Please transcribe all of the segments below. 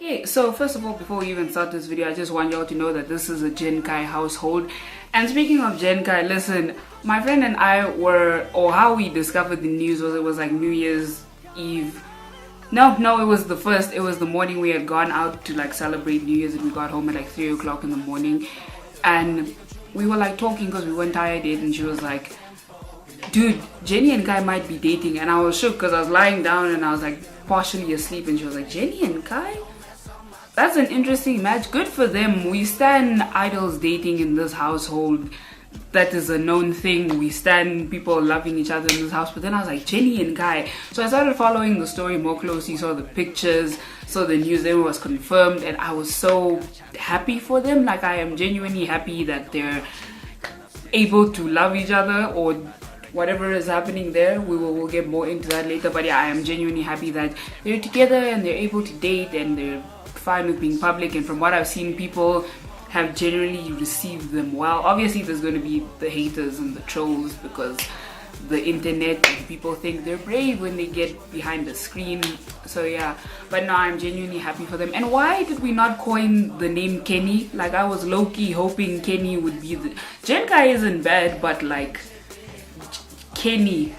Okay, so first of all, before we even start this video, I just want y'all to know that this is a Jenkai household. And speaking of Jenkai, listen, my friend and I were, or how we discovered the news was, it was like New Year's Eve. No, it was the first. It was the morning we had gone out to like celebrate New Year's, and we got home at like 3 o'clock in the morning. And we were like talking because we weren't tired yet, and she was like, dude, Jennie and Kai might be dating. And I was shook because I was lying down and I was like partially asleep, and she was like, Jennie and Kai? That's an interesting match. Good for them. We stand idols dating in this household. That is a known thing. We stand people loving each other in this house. But then I was like, Jennie and Kai. So I started following the story more closely, saw the pictures, saw the news, then it was confirmed, and I was so happy for them. Like, I am genuinely happy that they're able to love each other, or whatever is happening there. We'll get more into that later. But yeah, I am genuinely happy that they're together and they're able to date and they're fine with being public. And from what I've seen, people have generally received them well. Obviously there's going to be the haters and the trolls because the internet and people think they're brave when they get behind the screen. So yeah, but no, I'm genuinely happy for them. And why did we not coin the name Kenny? Like, I was low-key hoping Kenny would be the... Jenkai isn't bad, but like Kenny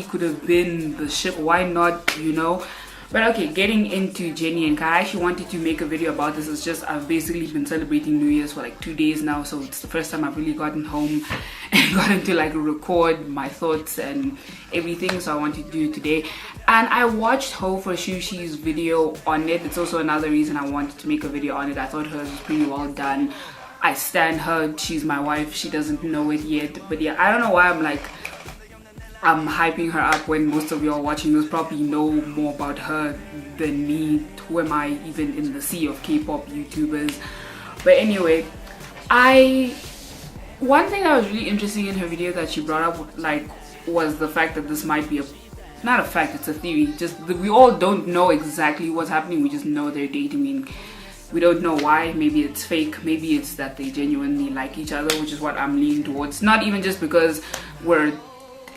could have been the ship. Why not, you know? But okay, getting into Jennie and Kai, I actually wanted to make a video about this. It's just I've basically been celebrating New Year's for like 2 days now, so it's the first time I've really gotten home and gotten to like record my thoughts and everything, so I wanted to do it today. And I watched Ho for Shushi's video on it. It's also another reason I wanted to make a video on it. I thought hers was pretty well done. I stan her. She's my wife. She doesn't know it yet, but yeah, I don't know why I'm hyping her up when most of y'all watching this probably know more about her than me. Who am I even in the sea of K-pop YouTubers? But anyway, one thing that was really interesting in her video that she brought up was the fact that this might be not a fact, it's a theory. Just we all don't know exactly what's happening. We just know they're dating. We don't know why. Maybe it's fake. Maybe it's that they genuinely like each other, which is what I'm leaning towards. Not even just because we're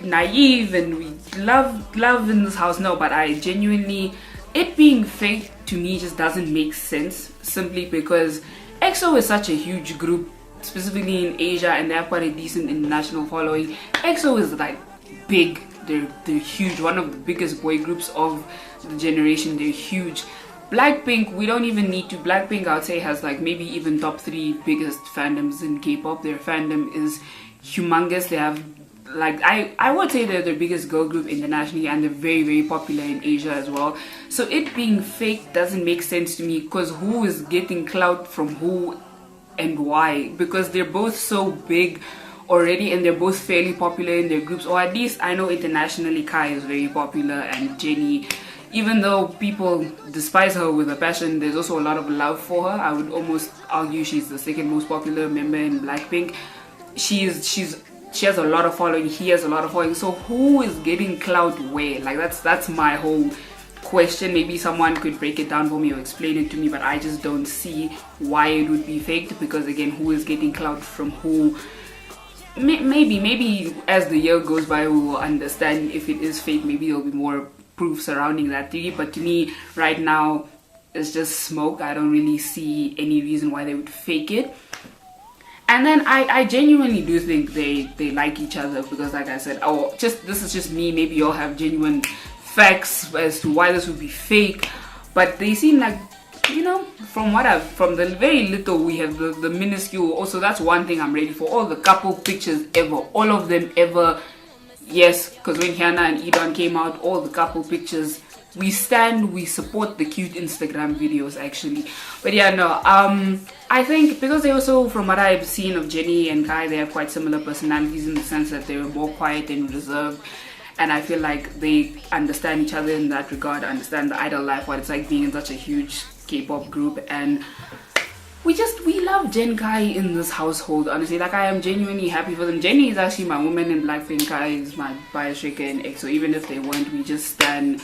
naive and we love in this house, no, but I genuinely, it being fake to me just doesn't make sense, simply because EXO is such a huge group, specifically in Asia, and they have quite a decent international following. EXO is like big, they're huge, one of the biggest boy groups of the generation. They're huge. Blackpink, we don't even need to. Blackpink, I would say, has like maybe even top 3 biggest fandoms in K-pop. Their fandom is humongous. They have like, I would say they're the biggest girl group internationally, and they're very, very popular in Asia as well. So it being fake doesn't make sense to me, because who is getting clout from who and why? Because they're both so big already and they're both fairly popular in their groups, or at least I know internationally Kai is very popular, and Jennie, even though people despise her with a passion, there's also a lot of love for her. I would almost argue she's the second most popular member in Blackpink. She has a lot of following, he has a lot of following, so who is getting clout where? Like, that's my whole question. Maybe someone could break it down for me or explain it to me, but I just don't see why it would be faked, because again, who is getting clout from who? Maybe as the year goes by we will understand if it is fake. Maybe there'll be more proof surrounding that theory, but to me right now it's just smoke. I don't really see any reason why they would fake it. And then I genuinely do think they like each other, because like I said, this is just me, maybe y'all have genuine facts as to why this would be fake, but they seem like, you know, from the very little we have, the minuscule. Also, that's one thing I'm ready for, all the couple pictures ever, all of them ever. Yes, because when HyuDawn and HyuDawn came out, all the couple pictures, we support the cute Instagram videos actually. But yeah, no, I think because they also, from what I've seen of Jennie and Kai, they have quite similar personalities in the sense that they're more quiet and reserved, and I feel like they understand each other in that regard, understand the idol life, what it's like being in such a huge K-pop group. And we love Jenkai in this household, honestly. Like, I am genuinely happy for them. Jennie is actually my woman in Blackpink, Kai is my bias shaker in EXO. Even if they weren't, we just stand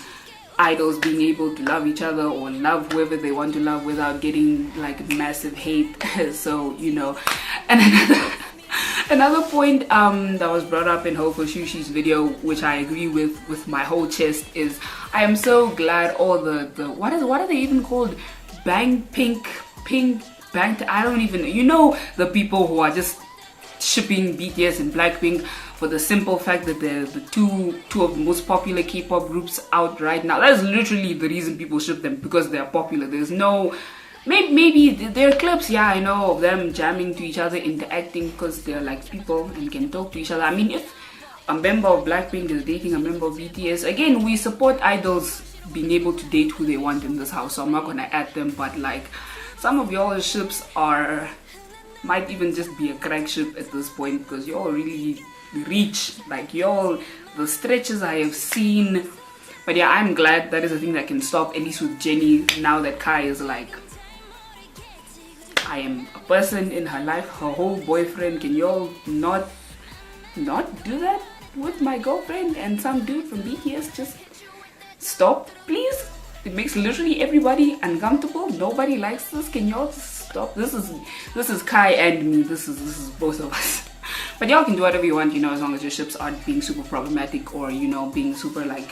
idols being able to love each other or love whoever they want to love without getting like massive hate. So, you know. And another point that was brought up in Ho for Shushi's video, which I agree with my whole chest, is I am so glad all the what are they even called? I don't even, you know, the people who are just shipping BTS and Blackpink for the simple fact that they're the two of the most popular K-pop groups out right now. That's literally the reason people ship them, because they're popular. There's no, maybe there are clips, yeah, I know, of them jamming to each other, interacting, because they're like people and can talk to each other. I mean, if a member of Blackpink is dating a member of BTS, again, we support idols being able to date who they want in this house, so I'm not gonna add them, but like, some of y'all ships might even just be a crack ship at this point, because y'all really reach, like y'all, the stretches I have seen. But yeah, I'm glad that is a thing that can stop, at least with Jennie, now that Kai is like, I am a person in her life, her whole boyfriend. Can y'all not do that with my girlfriend and some dude from BTS? Just stop, please. It makes literally everybody uncomfortable. Nobody likes this. Can y'all just stop? This is Kai and me. This is both of us. But y'all can do whatever you want, you know, as long as your ships aren't being super problematic, or, you know, being super like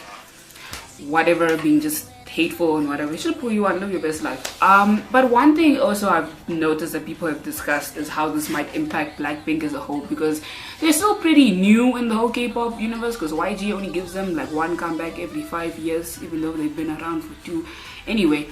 whatever, being just hateful and whatever. Ship who you want, live your best life. But one thing also I've noticed that people have discussed is how this might impact Blackpink as a whole, because they're still pretty new in the whole K-pop universe, because YG only gives them like one comeback every 5 years, even though they've been around for 2 anyway.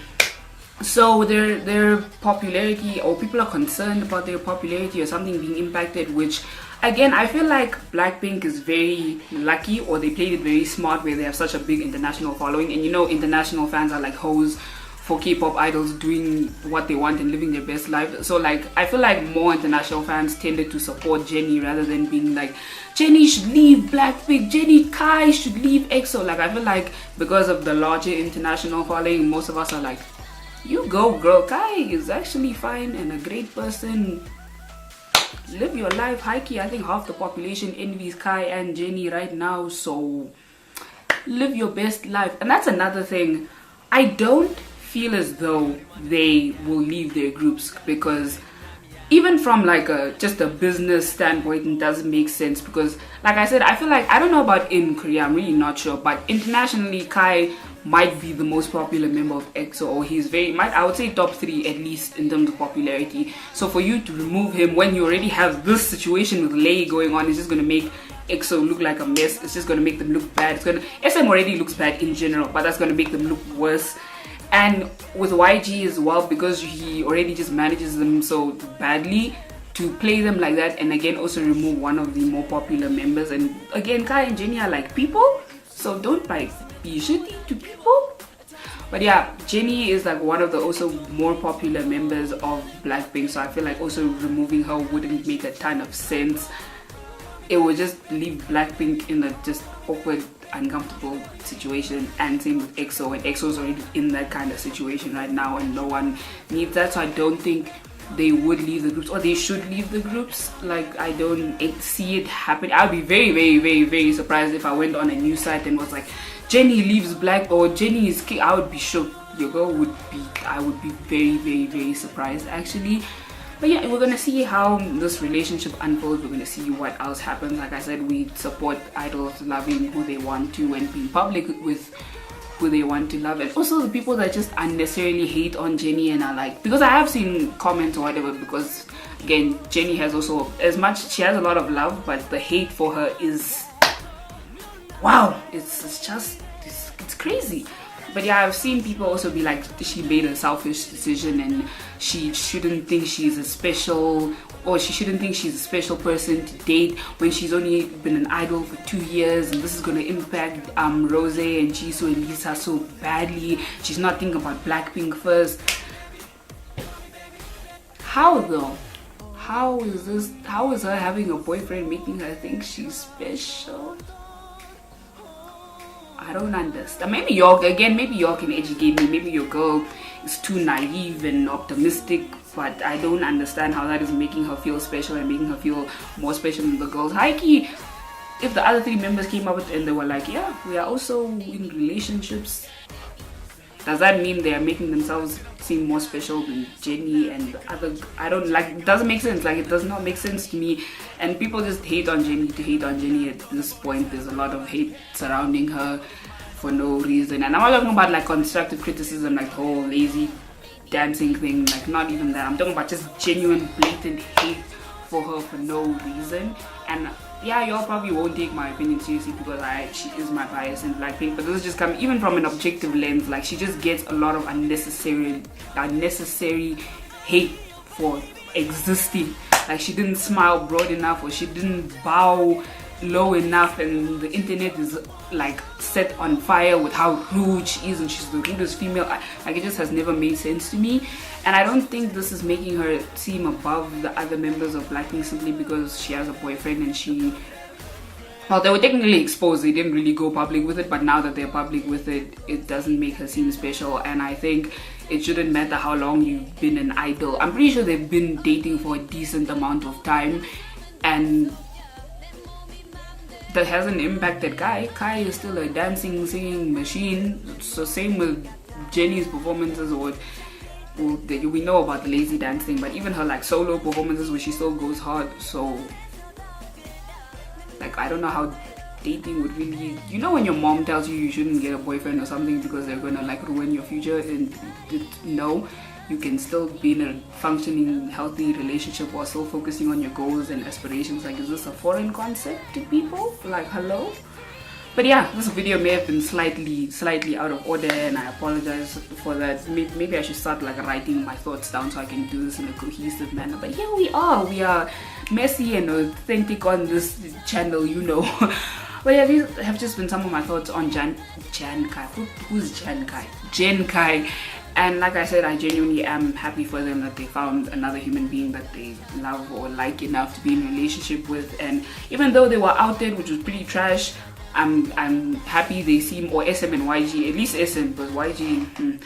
So their popularity, or people are concerned about their popularity or something being impacted, which again, I feel like Blackpink is very lucky, or they played it very smart, where they have such a big international following. And you know, international fans are like hoes for K-pop idols doing what they want and living their best life. So like, I feel like more international fans tended to support Jennie, rather than being like, Jennie should leave Blackpink, Kai should leave EXO. Like, I feel like because of the larger international following, most of us are like, you go girl, Kai is actually fine and a great person. Live your life. Hikey, I think half the population envies Kai and Jennie right now, so live your best life. And that's another thing, I don't feel as though they will leave their groups, because even from like just a business standpoint, it doesn't make sense. Because like I said, I feel like, I don't know about in Korea, I'm really not sure, but internationally Kai might be the most popular member of EXO, or he's I would say top 3 at least in terms of popularity. So for you to remove him when you already have this situation with Lay going on, is just going to make EXO look like a mess. It's just going to make them look bad. SM already looks bad in general, but that's going to make them look worse. And with YG as well, because he already just manages them so badly, to play them like that, and again also remove one of the more popular members. And again, Kai and Jennie are like people, so don't like be shitty to people. But yeah, Jennie is like one of the also more popular members of Blackpink, so I feel like also removing her wouldn't make a ton of sense. It would just leave Blackpink in a just awkward, uncomfortable situation. And same with EXO, and EXO's already in that kind of situation right now, and no one needs that. So I don't think they would leave the groups, or they should leave the groups. Like, I don't see it happen. I'd be very, very, very, very surprised if I went on a news site and was like, Jennie leaves Black, or Jennie is kicked. I would be shocked. I would be very, very, very surprised actually. But yeah, we're gonna see how this relationship unfolds. We're gonna see what else happens. Like I said, we support idols loving who they want to and being public with who they want to love. And also the people that just unnecessarily hate on Jennie and are like, because I have seen comments or whatever, because again, Jennie has also, as much, she has a lot of love, but the hate for her is, wow, it's crazy. But yeah, I've seen people also be like, she made a selfish decision and she shouldn't think she's a special, or she shouldn't think she's a special person to date when she's only been an idol for 2 years, and this is going to impact Rose and Jisoo and Lisa so badly. She's not thinking about Blackpink first. How though? How is her having a boyfriend making her think she's special? I don't understand. Maybe y'all can educate me. Maybe your girl is too naive and optimistic, but I don't understand how that is making her feel special and making her feel more special than the girls. Hikey, if the other 3 members came up with and they were like, yeah, we are also in relationships, does that mean they are making themselves seem more special than Jennie and the other? I don't like, it doesn't make sense. Like, it does not make sense to me. And people just hate on Jennie to hate on Jennie at this point. There's a lot of hate surrounding her for no reason. And I'm not talking about like constructive criticism, like, oh, lazy dancing thing, like not even that. I'm talking about just genuine blatant hate for her for no reason. And yeah, y'all probably won't take my opinion seriously because she is my bias in Blackpink, but this is just coming even from an objective lens. Like, she just gets a lot of unnecessary hate for existing. Like, she didn't smile broad enough, or she didn't bow low enough, and the internet is like set on fire with how rude she is, and she's the rudest female. Like, it just has never made sense to me. And I don't think this is making her seem above the other members of Blackpink simply because she has a boyfriend, and well, they were technically exposed, they didn't really go public with it, but now that they're public with it, it doesn't make her seem special. And I think it shouldn't matter how long you've been an idol. I'm pretty sure they've been dating for a decent amount of time, and that hasn't impacted Kai. Kai is still a dancing, singing machine. So same with Jennie's performances, or we know about the lazy dancing, but even her like solo performances where she still goes hard. So like, I don't know how dating would really, you know, when your mom tells you you shouldn't get a boyfriend or something because they're gonna like ruin your future, and no, you can still be in a functioning, healthy relationship while still focusing on your goals and aspirations. Like, is this a foreign concept to people? Like, hello? But yeah, this video may have been slightly out of order, and I apologize for that. Maybe I should start like writing my thoughts down so I can do this in a cohesive manner. But here we are messy and authentic on this channel, you know. But yeah, these have just been some of my thoughts on Jenkai. Who's Jenkai? Jenkai. And like I said, I genuinely am happy for them that they found another human being that they love or like enough to be in a relationship with. And even though they were outed, which was pretty trash, I'm happy they seem, or SM and YG, at least SM, because YG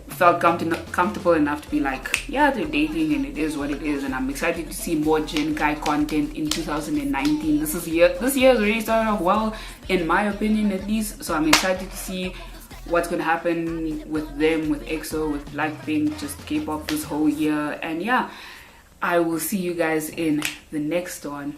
felt comfortable enough to be like, yeah, they're dating and it is what it is. And I'm excited to see more Jenkai content in 2019. This year has already started off well, in my opinion at least. So I'm excited to see what's gonna happen with them, with EXO, with Blackpink, just K-pop this whole year. And yeah, I will see you guys in the next one.